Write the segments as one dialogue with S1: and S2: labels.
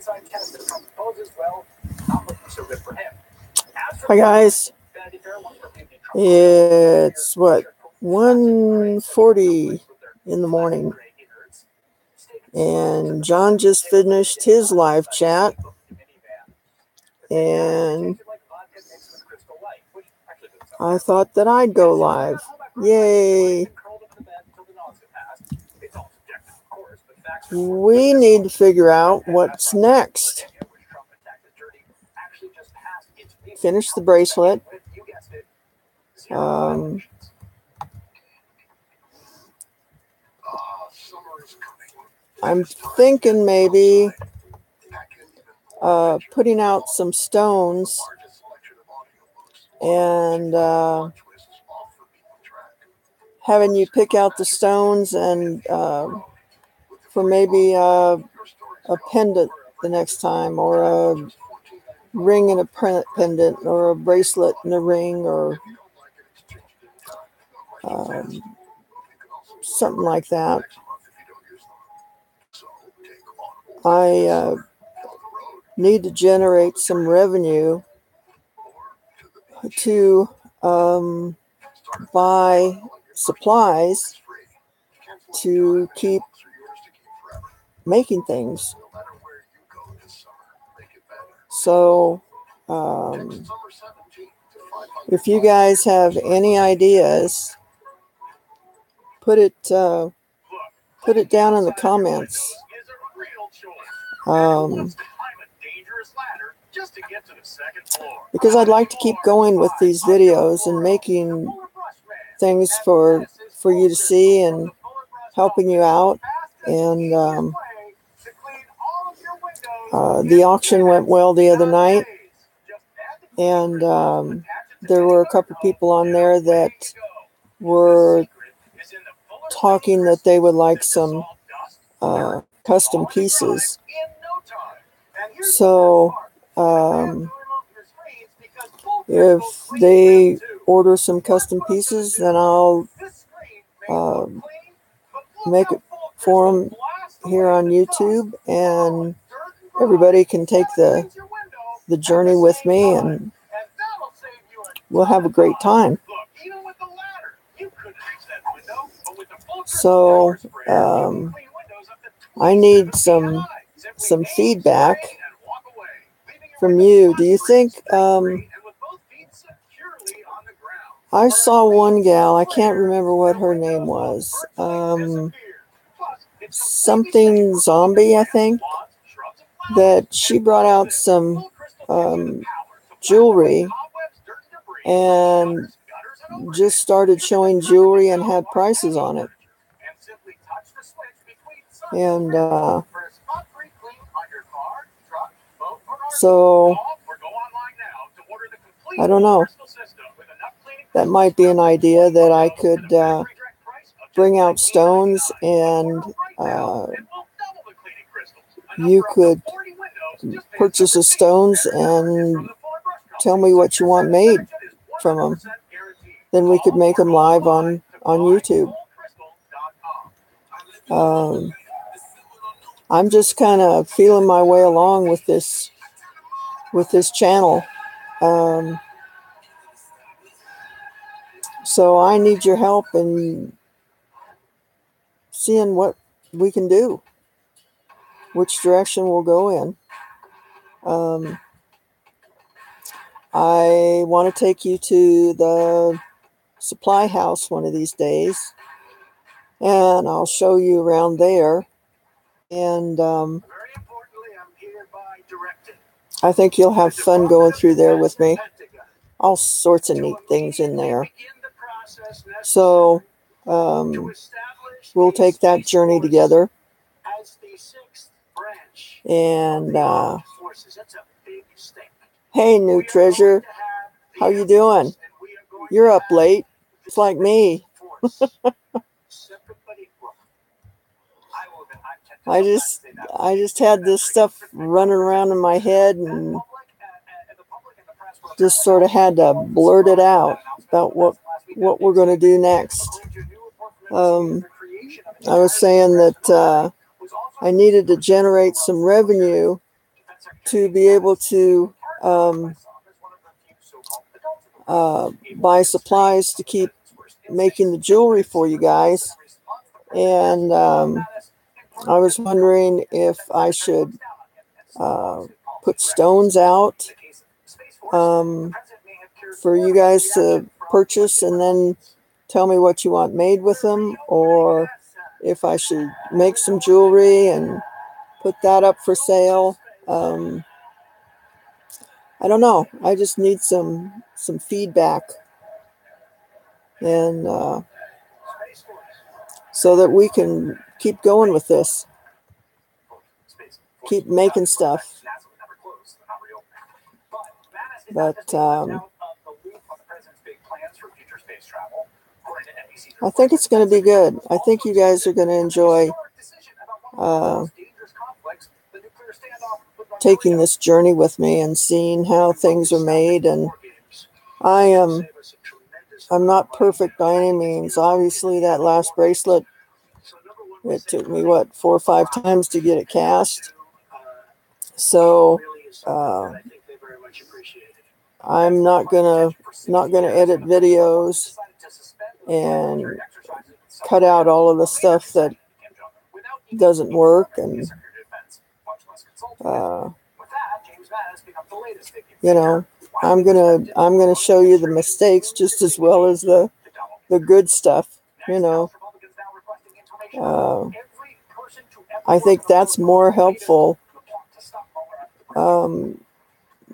S1: Hi guys, it's what, 1:40 in the morning, and John just finished his live chat, and I thought that I'd go live. Yay! We need to figure out what's next. Finish the bracelet. I'm thinking maybe putting out some stones and having you pick out the stones and for maybe a pendant the next time, or a ring and a pendant, or a bracelet and a ring, or something like that. I need to generate some revenue to buy supplies to keep making things. So if you guys have any ideas, put it down in the comments. Because I'd like to keep going with these videos and making things for you to see and helping you out. And the auction went well the other night, and there were a couple people on there that were talking that they would like some custom pieces. So if they order some custom pieces, then I'll make it for them here on YouTube, and everybody can take the journey with me, and we'll have a great time. So I need some feedback from you. Do you think I saw one gal, I can't remember what her name was, something zombie, I think, that she brought out some jewelry and just started showing jewelry and had prices on it. And so I don't know. That might be an idea, that I could bring out stones, and you could purchase the stones and tell me what you want made from them. Then we could make them live on YouTube. I'm just kind of feeling my way along with this channel. So I need your help in seeing what we can do, which direction we'll go in. I want to take you to the supply house one of these days, and I'll show you around there. And I think you'll have fun going through there with me. All sorts of neat things in there. So we'll take that journey together. And hey, new treasure, how you doing? You're up late. It's like me. I just had this stuff running around in my head, and just sort of had to blurt it out about what we're going to do next. I was saying that I needed to generate some revenue to be able to buy supplies to keep making the jewelry for you guys. And I was wondering if I should put stones out for you guys to purchase and then tell me what you want made with them, or if I should make some jewelry and put that up for sale. I don't know. I just need some feedback, and so that we can keep going with this, keep making stuff. But I think it's going to be good. I think you guys are going to enjoy taking this journey with me and seeing how things are made. And I'm not perfect by any means. Obviously, that last bracelet, it took me 4 or 5 times to get it cast. So I'm not gonna edit videos and cut out all of the stuff that doesn't work, and I'm gonna show you the mistakes just as well as the good stuff. I think that's more helpful.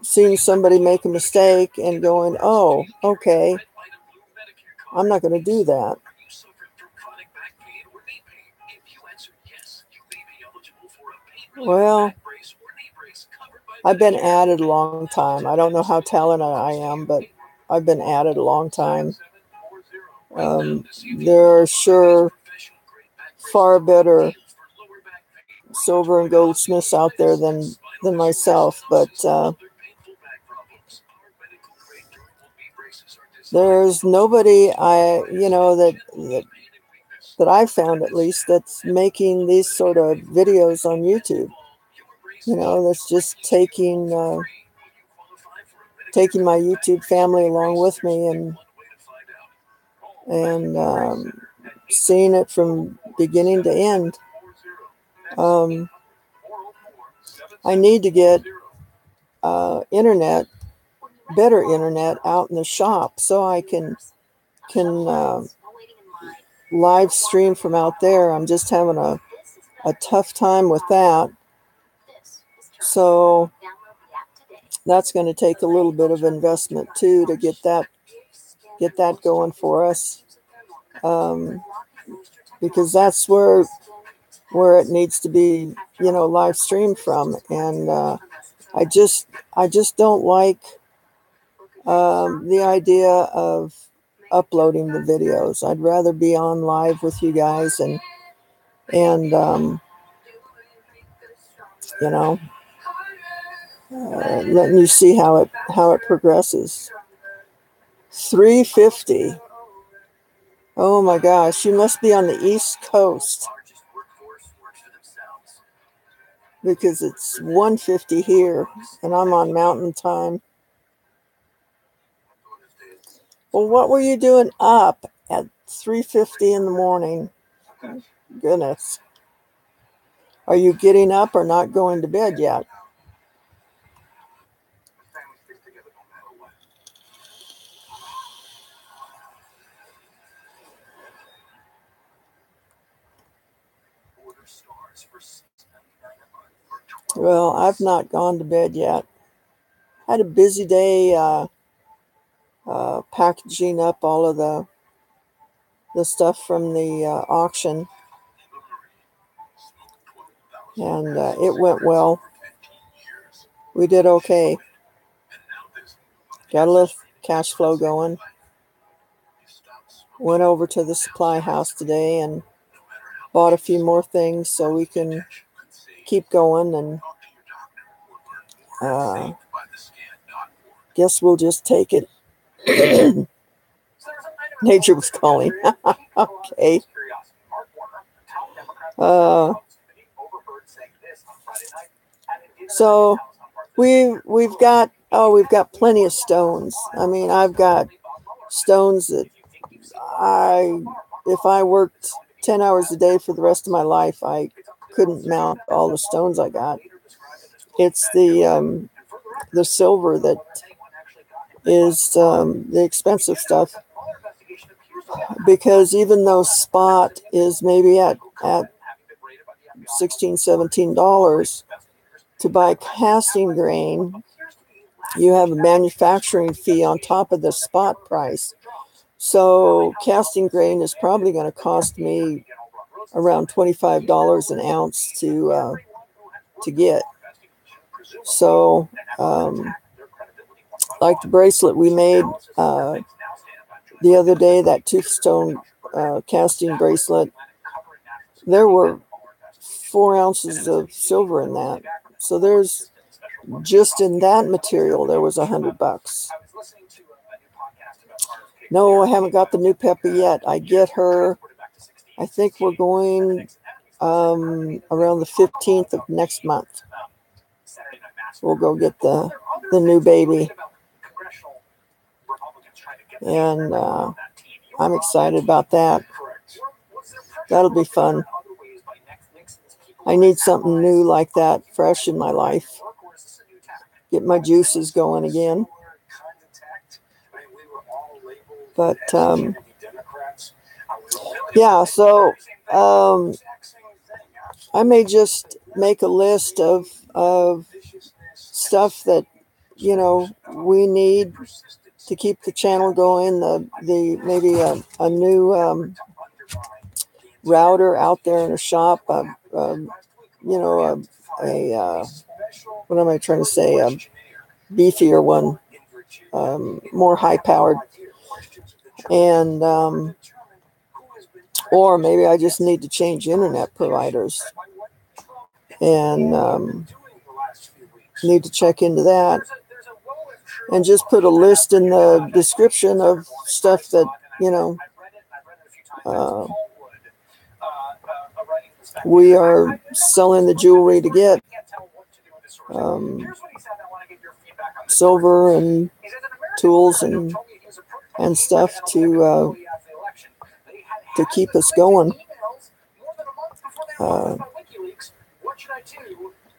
S1: Seeing somebody make a mistake and going, oh, okay, I'm not going to do that. Well, I've been at it a long time. I don't know how talented I am, but I've been at it a long time. There are sure far better silver and goldsmiths out there than myself, but there's nobody that I've found, at least, that's making these sort of videos on YouTube. That's just taking my YouTube family along with me and seeing it from beginning to end. I need to get better internet out in the shop so I can live stream from out there. I'm just having a tough time with that. So that's going to take a little bit of investment too to get that going for us, because that's where it needs to be, live streamed from. And I just don't like the idea of uploading the videos. I'd rather be on live with you guys and letting you see how it progresses. 350. Oh my gosh, you must be on the East Coast, because it's 1:50 here and I'm on Mountain Time. Well, what were you doing up at 3:50 in the morning? Goodness. Are you getting up or not going to bed yet? Well, I've not gone to bed yet. Had a busy day packaging up all of the stuff from the auction, and it went well. We did okay. Got a little cash flow going. Went over to the supply house today and bought a few more things so we can keep going, and guess we'll just take it. Nature was calling. Okay. So We've got plenty of stones. I mean, I've got stones that if I worked 10 hours a day for the rest of my life, I couldn't mount all the stones I got. It's the silver that is the expensive stuff, because even though spot is maybe at $16, $17 to buy casting grain, you have a manufacturing fee on top of the spot price. So casting grain is probably going to cost me around $25 an ounce to get. So like the bracelet we made the other day, that toothstone casting bracelet, there were 4 ounces of silver in that. So there's just in that material there was $100. No, I haven't got the new Peppy yet. I get her, I think we're going around the 15th of next month. We'll go get the new baby. And I'm excited about that. That'll be fun. I need something new like that, fresh in my life. Get my juices going again. But yeah, so I may just make a list of stuff that we need to keep the channel going. The maybe a new router out there in a shop. What am I trying to say? A beefier one, more high powered, and or maybe I just need to change internet providers, and need to check into that, and just put a list in the description of stuff that we are selling the jewelry to get. Silver and tools and stuff to keep us going.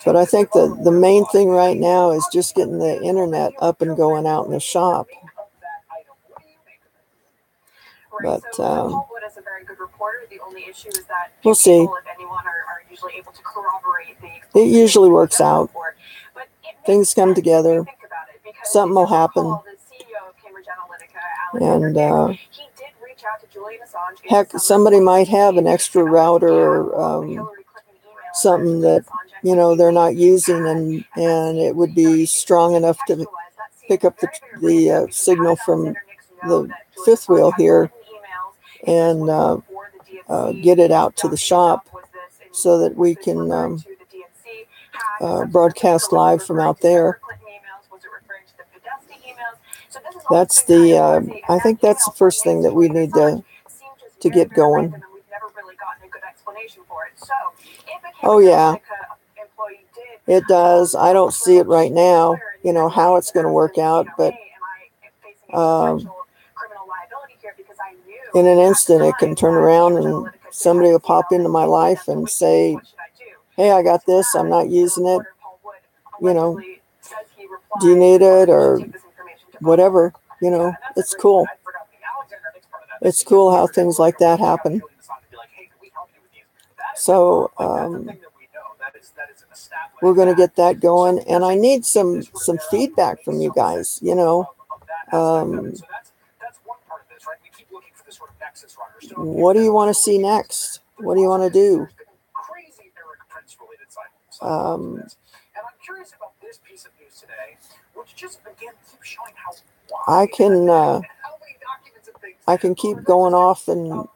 S1: But I think the main thing right now is just getting the internet up and going out in the shop. But we'll see. It usually works out. Things come together. Something will happen. And heck, somebody might have an extra router or something that they're not using, and it would be strong enough to pick up the signal from the fifth wheel here and get it out to the shop so that we can broadcast live from out there. That's I think that's the first thing that we need to get going. Oh yeah, it does. I don't see it right now, how it's going to work out, but in an instant it can turn around and somebody will pop into my life and say, hey, I got this, I'm not using it, do you need it or whatever. It's cool. It's cool how things like that happen. So we're going to get that going, and I need some feedback from you guys. What do you want to see next? What do you want to do? I can keep going off and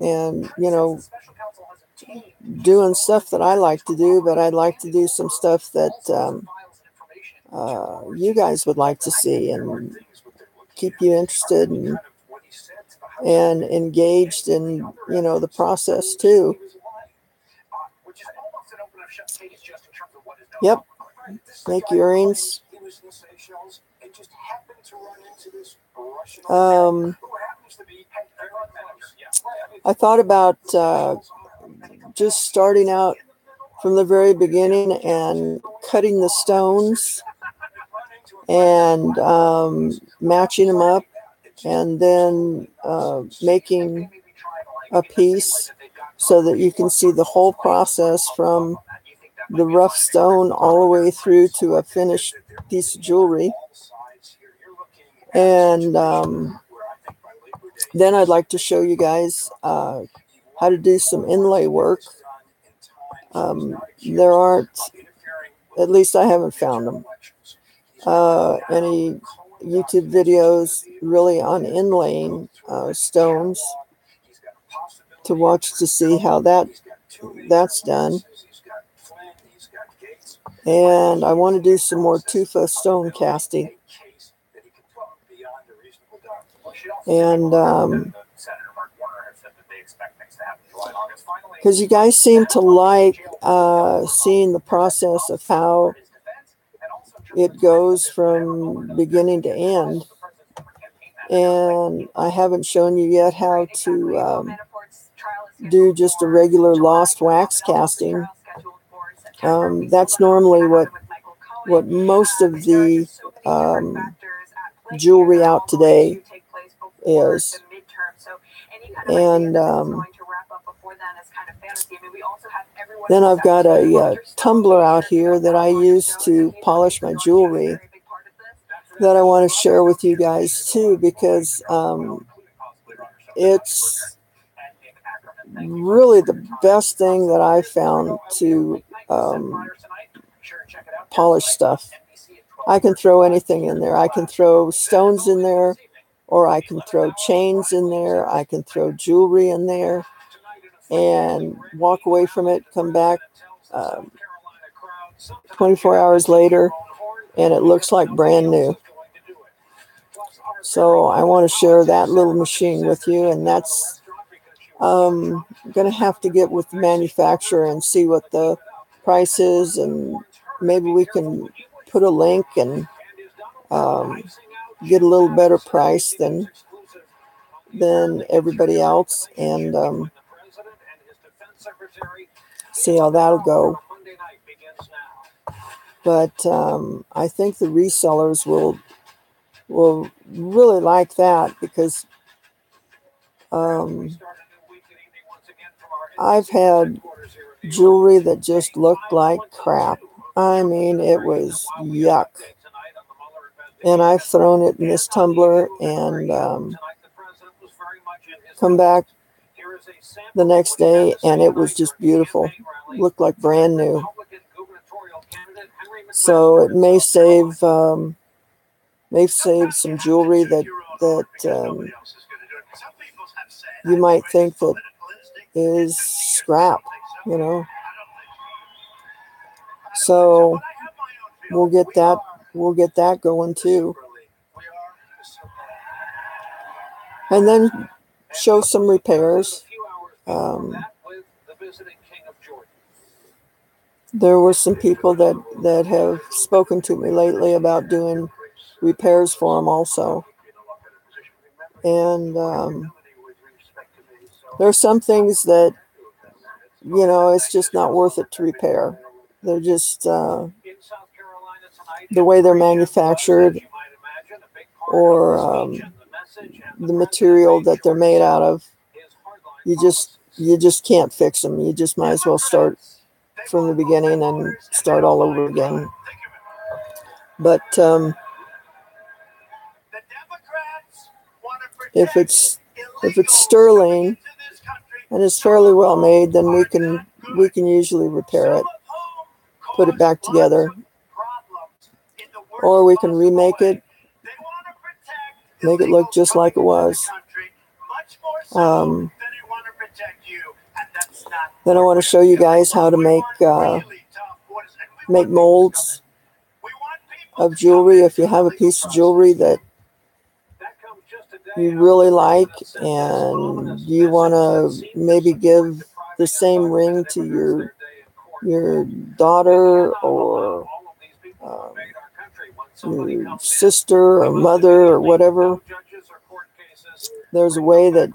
S1: doing stuff that I like to do, but I'd like to do some stuff that you guys would like to see and keep you interested and engaged in the process too. Yep, make earrings. I thought about just starting out from the very beginning and cutting the stones and matching them up, and then making a piece so that you can see the whole process from the rough stone all the way through to a finished piece of jewelry. And then I'd like to show you guys how to do some inlay work. There aren't, at least I haven't found them, any YouTube videos really on inlaying stones to watch to see how that's done. And I want to do some more tufa stone casting. And because you guys seem to like seeing the process of how it goes from beginning to end. And I haven't shown you yet how to do just a regular lost wax casting. That's normally what most of the jewelry out today is. And then I've got a tumbler out here that I use to polish my jewelry that I want to share with you guys too, because it's really the best thing that I found to polish stuff. I can throw anything in there. I can throw stones in there, or I can throw chains in there. I can throw jewelry in there and walk away from it, come back 24 hours later, and it looks like brand new. So I want to share that little machine with you, and that's going to have to get with the manufacturer and see what the price is, and maybe we can put a link and get a little better price than everybody else, and see how that'll go. But I think the resellers will really like that, because I've had jewelry that just looked like crap. I mean, it was yuck. And I've thrown it in this tumbler and come back the next day, and it was just beautiful. Looked like brand new. So it may save some jewelry that you might think that is scrap, you know. So we'll get that going too. And then show some repairs. There were some people that have spoken to me lately about doing repairs for them also. And there are some things that, you know, it's just not worth it to repair. They're just the way they're manufactured, or the material that they're made out of. You just can't fix them. You just might as well start from the beginning and start all over again. But if it's sterling and it's fairly well made, then we can usually repair it, put it back together, or we can remake it, make it look just like it was. Then I want to show you guys how to make molds of jewelry. If you have a piece of jewelry that you really like and you want to maybe give the same ring to your daughter, or sister or mother or whatever, there's a way that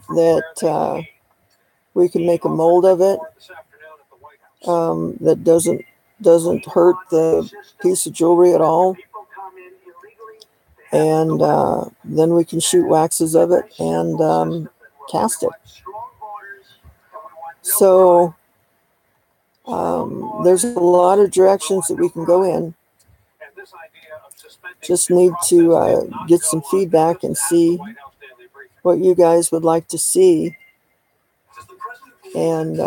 S1: we can make a mold of it that doesn't hurt the piece of jewelry at all. And then we can shoot waxes of it and cast it. So there's a lot of directions that we can go in. Just need to get some feedback and see what you guys would like to see. And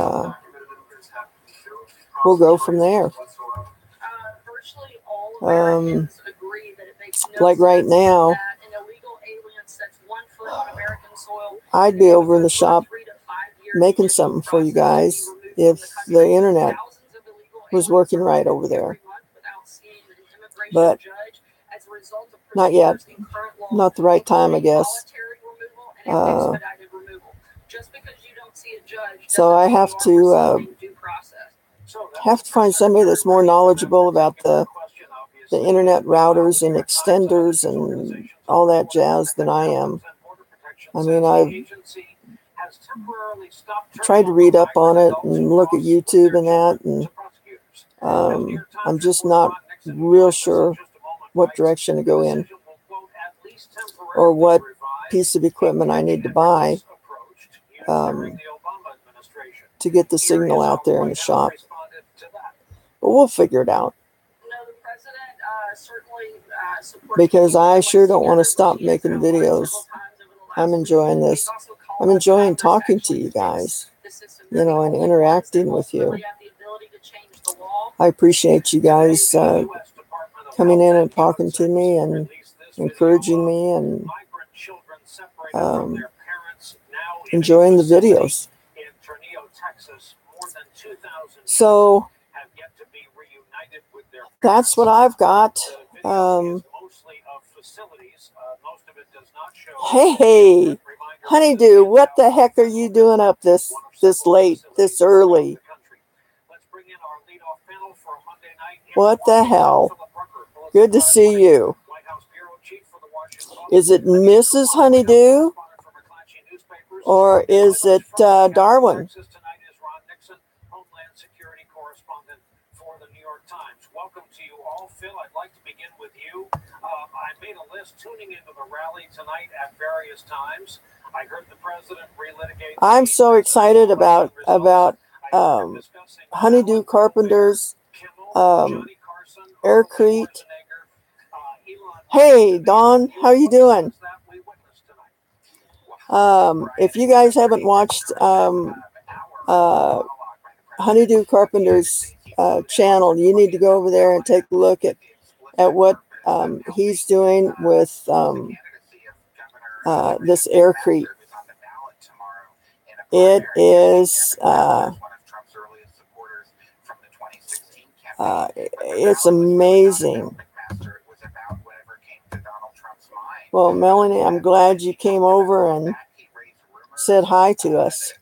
S1: we'll go from there. Like right now, I'd be over in the shop making something for you guys if the internet was working right over there. But not yet. Not the right time, I guess. So I have to find somebody that's more knowledgeable about the internet routers and extenders and all that jazz than I am. I mean, I've tried to read up on it and look at YouTube and that, and I'm just not real sure what direction to go in or what piece of equipment I need to buy to get the signal out there in the shop. But we'll figure it out. Because I sure don't want to stop making videos. I'm enjoying this. I'm enjoying talking to you guys, and interacting with you. I appreciate you guys coming in and talking to me and encouraging me and enjoying the videos. So that's what I've got. Hey, Honeydew, what the heck are you doing up this late, this early? What the hell? Good to see you. Is it Mrs. Honeydew? Or is it Darwin? Welcome to you all. Phil, I'd like to begin with you. I made a list tuning into the rally tonight at various times. I heard the president relitigate. I'm so excited about Honeydew Carpenter's Aircrete. Hey, Dawn, how are you doing? If you guys haven't watched Honeydew Carpenter's channel, you need to go over there and take a look at what he's doing with this Aircrete. It is it's amazing. Well, Melanie, I'm glad you came over and said hi to us.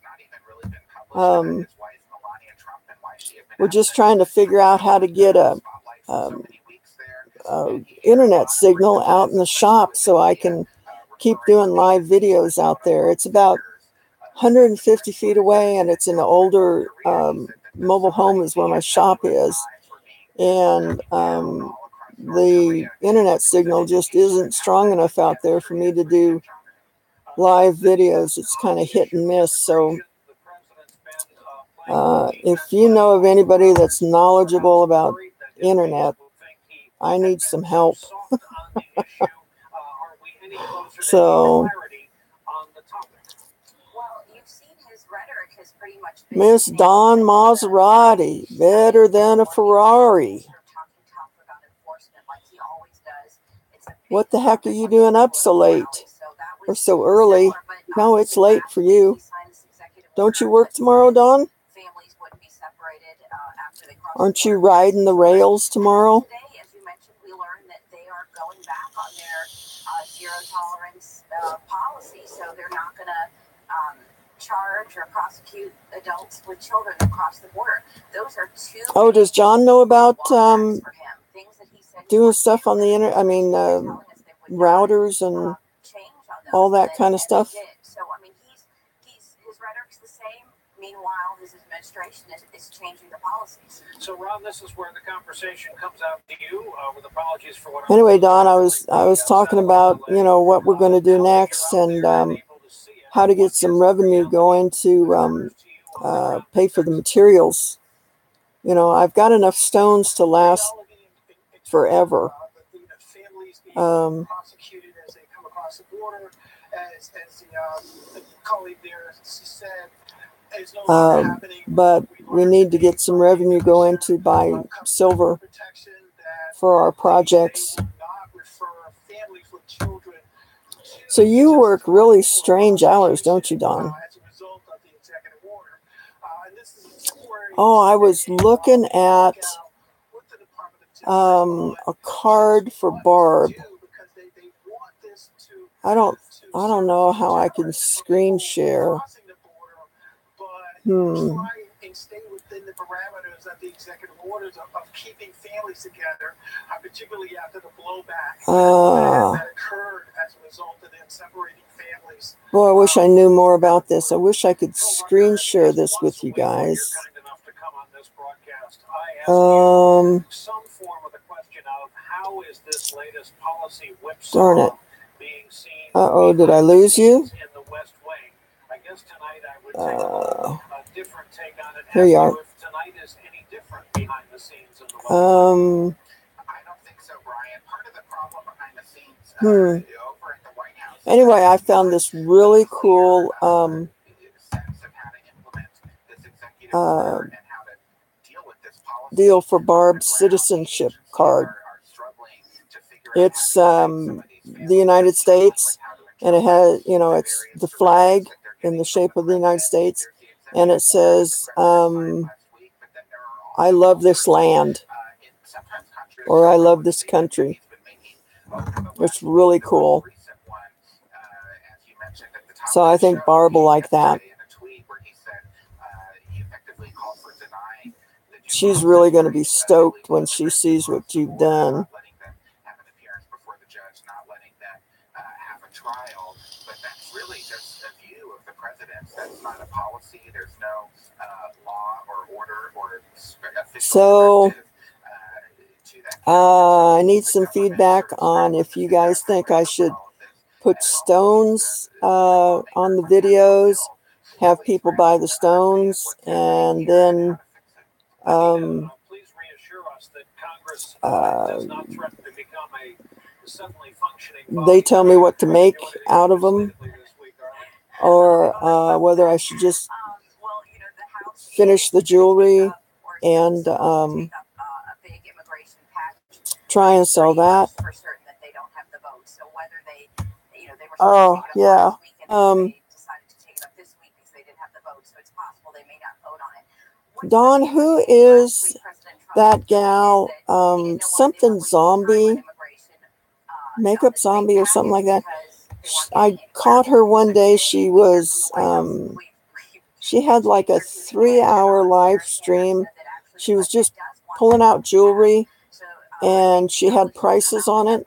S1: We're just trying to figure out how to get a internet signal out in the shop so I can keep doing live videos out there. It's about 150 feet away, and it's an older mobile home is where my shop is. And the internet signal just isn't strong enough out there for me to do live videos. It's kind of hit and miss. So if you know of anybody that's knowledgeable about internet, I need some help. So, Miss Dawn Maserati, better than a Ferrari. What the heck are you doing up so late or so early? No, it's late for you. Don't you work tomorrow, Dawn? Aren't you riding the rails tomorrow? Policy, so they're not going to charge or prosecute adults with children across the border. Those are two. Oh, does John know about doing stuff on the internet. I mean, routers and all that kind of stuff.
S2: So, I mean, his rhetoric's the same. Meanwhile, his administration is changing the policies.
S3: So, Ron, this is where the conversation comes out to you. With apologies for what.
S1: Anyway, Don, I was talking about what we're going to do next and how to get some revenue going to pay for the materials. I've got enough stones to last forever.
S3: Prosecuted as they come across the border, as the colleague there said, is no longer happening.
S1: But we need to get some revenue going to buy silver for our projects. So you work really strange hours, don't you, Don? Oh, I was looking at a card for Barb. I don't know how I can screen share.
S3: Stay within the parameters of the executive orders of keeping families together, particularly after the blowback that occurred as a result of them separating families.
S1: Boy, I wish I knew more about this. I wish I could screen share this with you guys.
S3: Some form of the question of how is this latest policy whipsaw
S1: darn it.
S3: Being seen?
S1: Uh-oh, did I lose you?
S3: In the West Wing. I guess tonight I would take a different take on it.
S1: Here you are.
S3: If tonight is any different behind the scenes in the West
S2: Wing. I don't think so, Brian. Part of the problem behind the scenes over at the White House.
S1: Anyway, I found this really cool deal for Barb's citizenship card. It's the United States, and it has, it's the flag in the shape of the United States, and it says, I love this land, or I love this country. It's really cool. So I think Barb will like that. She's really going to be stoked when she sees what you've done.
S2: But that's really just a view of the president. That's not a policy. There's no law or order or official directive to that.
S1: I need some feedback on if you guys think I should put stones on the videos, have people buy the stones, and then
S3: please reassure us that Congress does not threaten to become a suddenly functioning body.
S1: They tell me what to make out of them, or whether I should just finish the jewelry and try and sell that. Oh, yeah. Don, who is that gal? Something zombie, makeup zombie or something like that. I caught her one day. She was, she had like a 3-hour live stream. She was just pulling out jewelry, and she had prices on it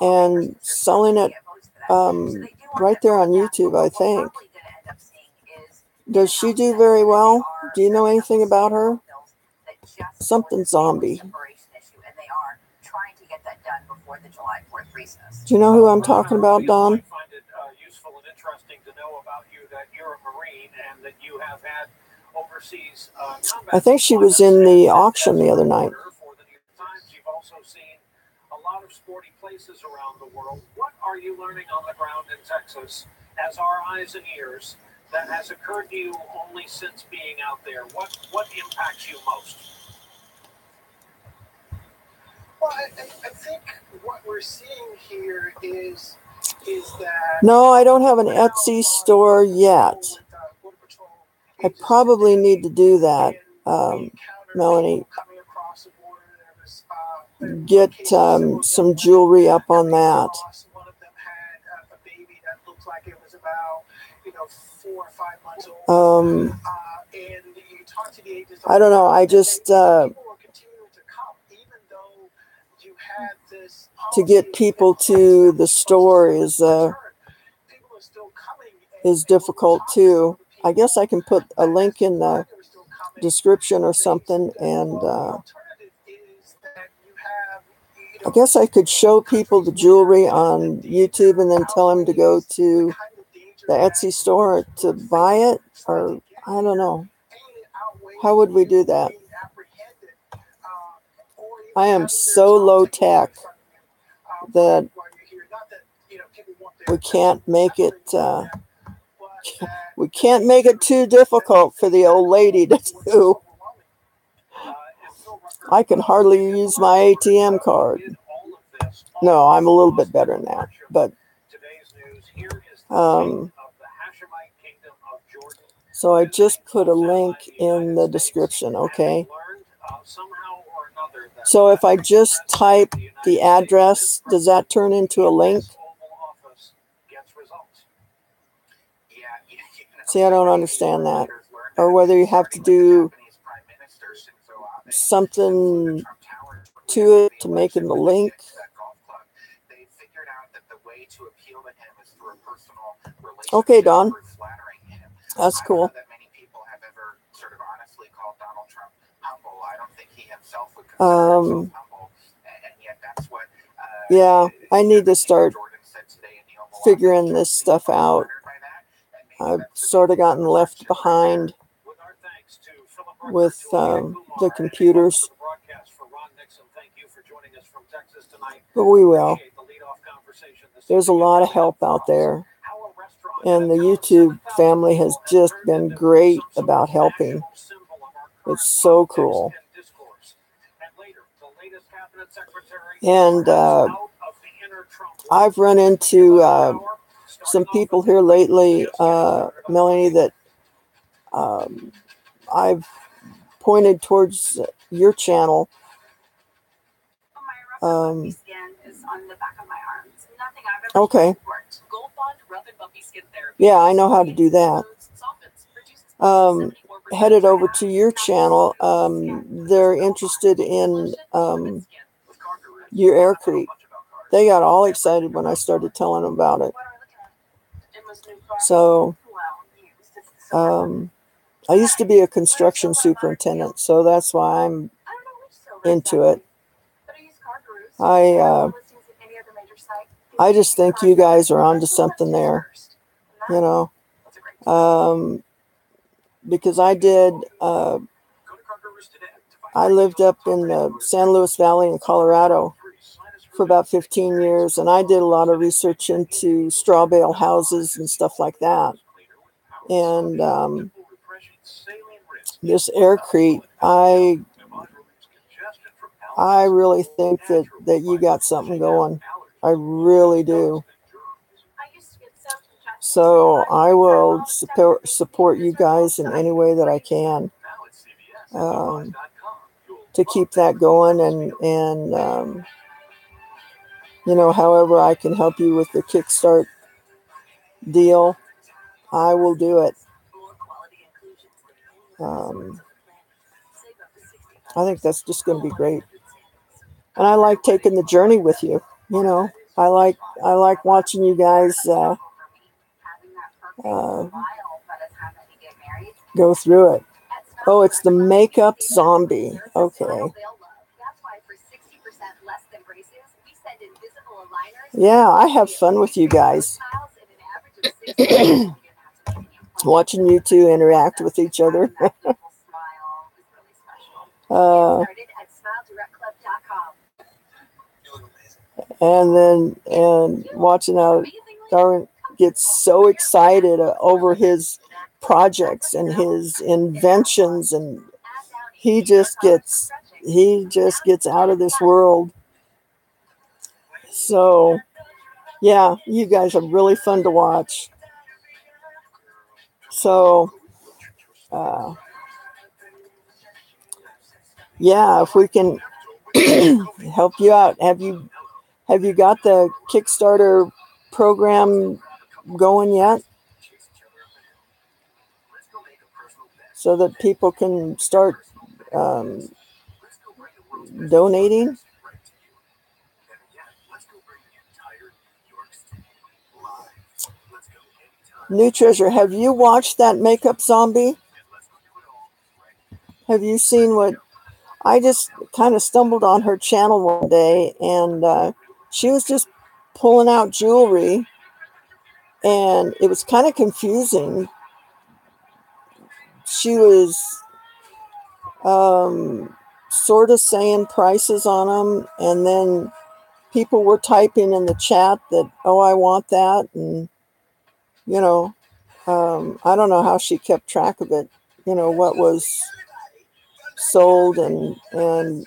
S1: and selling it right there on YouTube, I think. Does she do very well? Do you know anything about her? Something zombie. Do you know who I'm talking about, Don?
S3: I find it useful and interesting to know about you that you're a Marine and that you have had overseas
S1: I think she was in the auction the other night.
S3: You've also seen a lot of sporty places around the world. What are you learning on the ground in Texas as our eyes and ears that has occurred to you only since being out there? What impacts you most?
S4: Well, I think what we're seeing here is that...
S1: No, I don't have an Etsy store yet. I probably need to do that, Melanie. Get some jewelry up on that.
S4: One of them had a baby that looked like it was about 4 or 5 months old. And you talk to the agents.
S1: I don't know. I just to get people to the store is difficult too. I guess I can put a link in the description or something, and I guess I could show people the jewelry on YouTube and then tell them to go to the Etsy store to buy it, or I don't know. How would we do that? I am so low tech that we can't make it too difficult for the old lady to do. I can hardly use my ATM card. No, I'm a little bit better than that, but so I just put a link in the description, okay? So if I just type the address, does that turn into a link? See, I don't understand that. Or whether you have to do something to it to make it a link. Okay, Don. That's cool. Yeah, I need to start figuring this stuff out. I've sort of gotten left behind with the computers. But we will. There's a lot of help out there. And the YouTube family has just been great about helping. It's so cool. And I've run into some people here lately, Melanie, that I've pointed towards your channel. Okay. Yeah, I know how to do that. Headed over to your channel. They're interested in your Aircrete. They got all excited when I started telling them about it. So I used to be a construction superintendent, so that's why I'm into it. I just think you guys are onto something there, you know, because I lived up in the San Luis Valley in Colorado for about 15 years, and I did a lot of research into straw bale houses and stuff like that. And this Aircrete, I really think that you got something going. I really do. So I will support you guys in any way that I can to keep that going, and you know, however I can help you with the Kickstart deal, I will do it. I think that's just going to be great. And I like taking the journey with you. You know, I like watching you guys go through it. Oh, it's the makeup zombie. Okay. Yeah, I have fun with you guys. Watching you two interact with each other. And watching how Darwin gets so excited over his projects and his inventions, and he just gets out of this world. So yeah, you guys are really fun to watch. So yeah, if we can help you out, have you got the Kickstarter program going yet, so that people can start donating? New Treasure, have you watched that Makeup Zombie? Have you seen what? I just kind of stumbled on her channel one day, and she was just pulling out jewelry, and it was kind of confusing. She was sort of saying prices on them, and then people were typing in the chat that, oh, I want that, and you know, I don't know how she kept track of it, what was sold and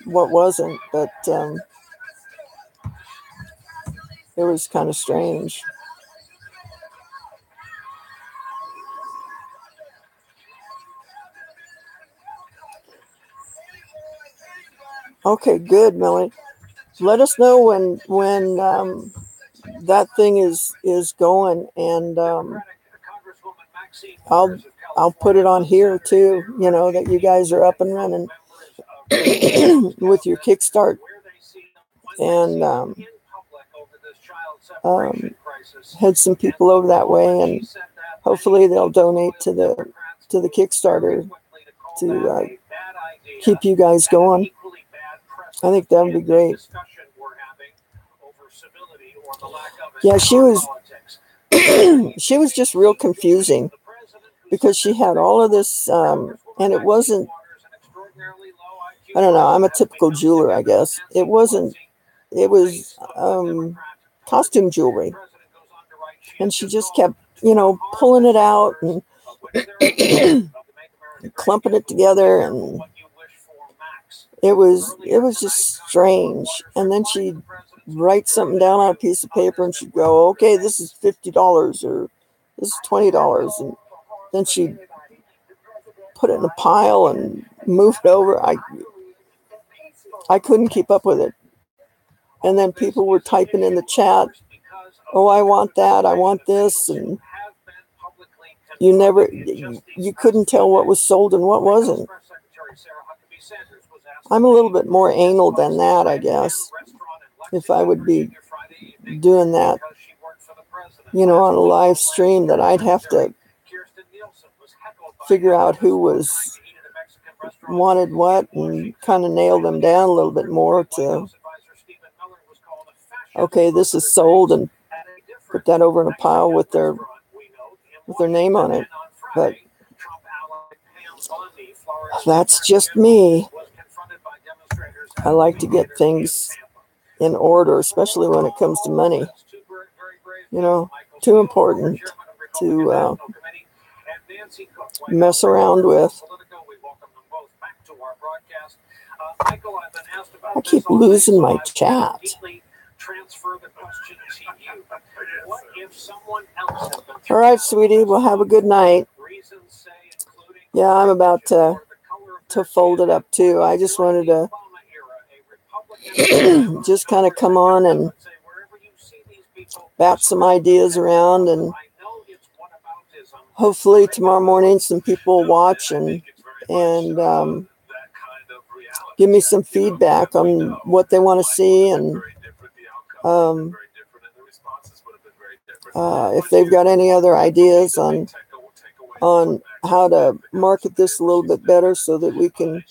S1: what wasn't, but it was kind of strange. Okay, good, Melanie. Let us know when that thing is going, and I'll put it on here too. That you guys are up and running with your Kickstart, and had some people over that way, and hopefully they'll donate to the Kickstarter to keep you guys going. I think that would be great. Yeah, she was just real confusing because she had all of this, and it wasn't, I don't know, I'm a typical jeweler, I guess. It was costume jewelry. And she just kept, pulling it out and clumping it together, and it was just strange. And then she'd write something down on a piece of paper, and she'd go, okay, this is $50 or this is $20, and then she'd put it in a pile and move it over. I couldn't keep up with it. And then people were typing in the chat, oh, I want that, I want this, and you couldn't tell what was sold and what wasn't. I'm a little bit more anal than that, I guess, if I would be doing that, on a live stream, that I'd have to figure out who wanted what and kind of nail them down a little bit more to, okay, this is sold, and put that over in a pile with their name on it. But that's just me. I like to get things in order, especially when it comes to money. Too important to mess around with. I keep losing my chat. All right, sweetie, well, have a good night. Yeah, I'm about to fold it up too. I just wanted to just kind of come on and bat some ideas around, and hopefully tomorrow morning some people will watch and give me some feedback on what they want to see, and if they've got any other ideas on how to market this a little bit better so that we can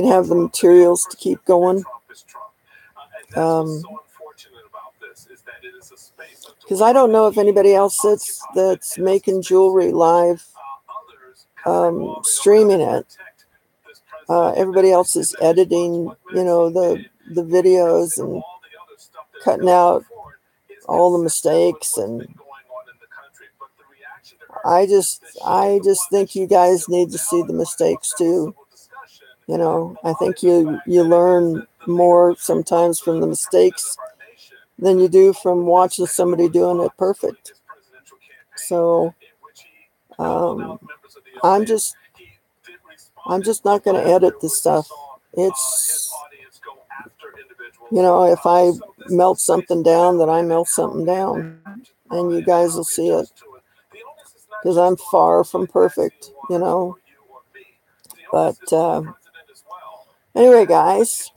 S1: have the materials to keep going. Because I don't know if anybody else that's making jewelry live, streaming it. Everybody else is editing, the videos and cutting out all the mistakes, and I just think you guys need to see the mistakes too. I think you learn more sometimes from the mistakes than you do from watching somebody doing it perfect. So I'm just not going to edit this stuff. It's, if I melt something down, then I melt something down, and you guys will see it, because I'm far from perfect, But anyway, guys,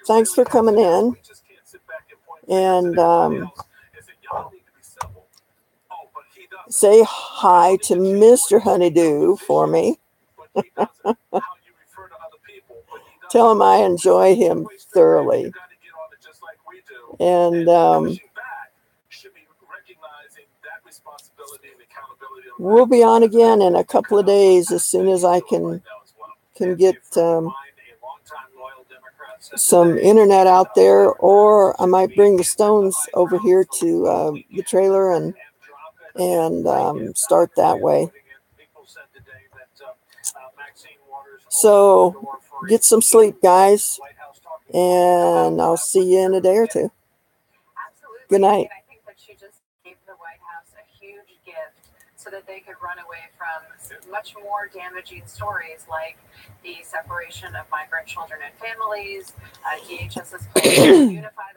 S1: thanks for coming in, and say hi to Mr. Honeydew for me. Tell him I enjoy him thoroughly. And we'll be on again in a couple of days as soon as I can get some internet out there, or I might bring the Stones over here to the trailer and start that way. So get some sleep, guys, and I'll see you in a day or two.
S5: Absolutely.
S1: Good night.
S5: And I think that she just gave the White House a huge gift so that they could run away from much more damaging stories like the separation of migrant children and families. DHS's plan to unify those